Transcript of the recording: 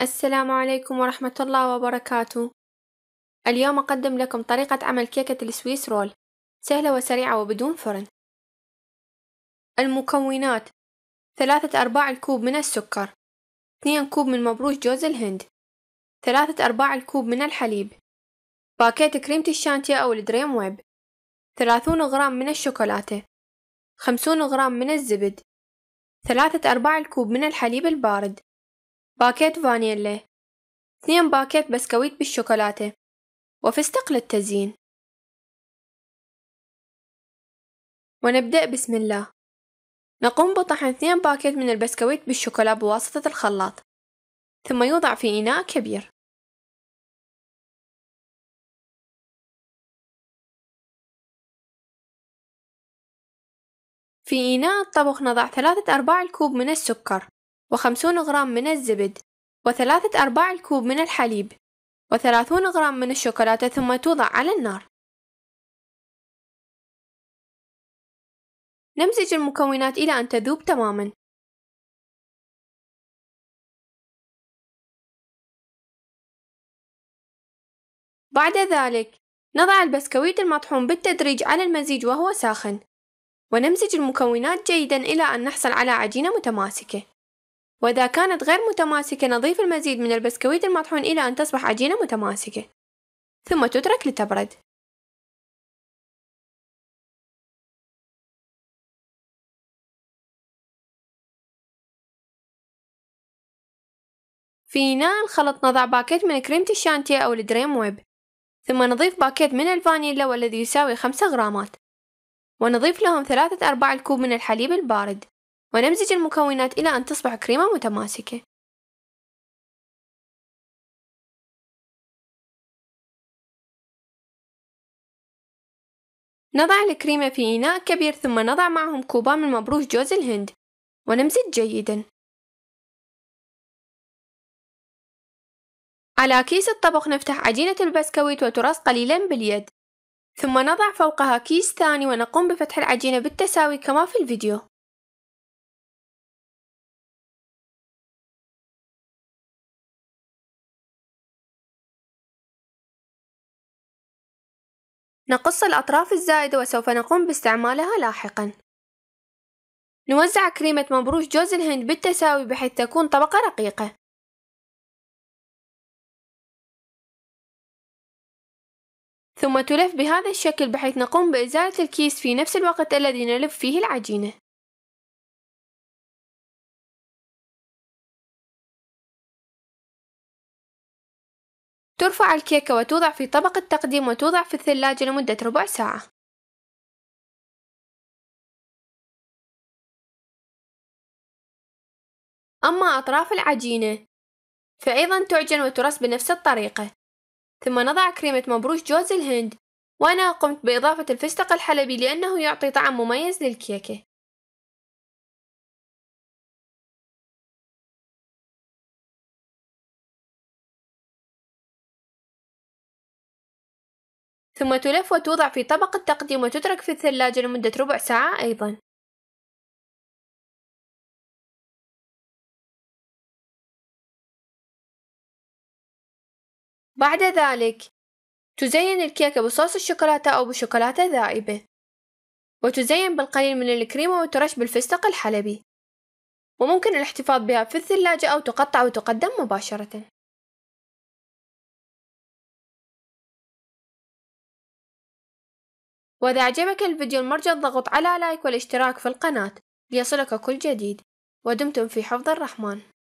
السلام عليكم ورحمة الله وبركاته. اليوم أقدم لكم طريقة عمل كيكة السويس رول، سهلة وسريعة وبدون فرن. المكونات: 3/4 الكوب من السكر، 2 كوب من مبروش جوز الهند، 3/4 الكوب من الحليب، باكيت كريمة الشانتيه أو الدريم ويب، 30 غرام من الشوكولاتة، 50 غرام من الزبد، 3/4 الكوب من الحليب البارد، باكيت فانيلا، 2 باكيت بسكويت بالشوكولاتة، وفستق للتزيين. ونبدأ بسم الله. نقوم بطحن 2 باكيت من البسكويت بالشوكولا بواسطة الخلاط، ثم يوضع في إناء كبير. في إناء الطبخ نضع 3/4 الكوب من السكر، و50 غرام من الزبد، و3/4 الكوب من الحليب، و30 غرام من الشوكولاتة، ثم توضع على النار. نمزج المكونات إلى أن تذوب تماما. بعد ذلك نضع البسكويت المطحون بالتدريج على المزيج وهو ساخن، ونمزج المكونات جيدا إلى أن نحصل على عجينة متماسكة. وإذا كانت غير متماسكة نضيف المزيد من البسكويت المطحون إلى أن تصبح عجينة متماسكة، ثم تترك لتبرد. في إناء الخلط نضع باكيت من كريمة الشانتيه أو الدريم ويب، ثم نضيف باكيت من الفانيلا والذي يساوي 5 غرامات، ونضيف لهم 3/4 الكوب من الحليب البارد، ونمزج المكونات إلى أن تصبح كريمة متماسكة. نضع الكريمة في إناء كبير، ثم نضع معهم كوبان من مبروش جوز الهند، ونمزج جيدا. على كيس الطبق نفتح عجينة البسكويت وترص قليلا باليد، ثم نضع فوقها كيس ثاني ونقوم بفتح العجينة بالتساوي كما في الفيديو. نقص الأطراف الزائدة وسوف نقوم باستعمالها لاحقا. نوزع كريمة مبروش جوز الهند بالتساوي بحيث تكون طبقة رقيقة، ثم تلف بهذا الشكل بحيث نقوم بإزالة الكيس في نفس الوقت الذي نلف فيه العجينة. ترفع الكيكة وتوضع في طبق التقديم وتوضع في الثلاجة لمدة ربع ساعة. أما أطراف العجينة فأيضا تعجن وترص بنفس الطريقة، ثم نضع كريمة مبروش جوز الهند، وأنا قمت بإضافة الفستق الحلبي لأنه يعطي طعم مميز للكيكة. ثم تلف وتوضع في طبق التقديم وتترك في الثلاجة لمدة ربع ساعة أيضا. بعد ذلك تزين الكيكة بصوص الشوكولاتة أو بشوكولاتة ذائبة، وتزين بالقليل من الكريمة وترش بالفستق الحلبي، وممكن الاحتفاظ بها في الثلاجة أو تقطع وتقدم مباشرة. وإذا أعجبك الفيديو المرجى الضغط على لايك والاشتراك في القناة ليصلك كل جديد، ودمتم في حفظ الرحمن.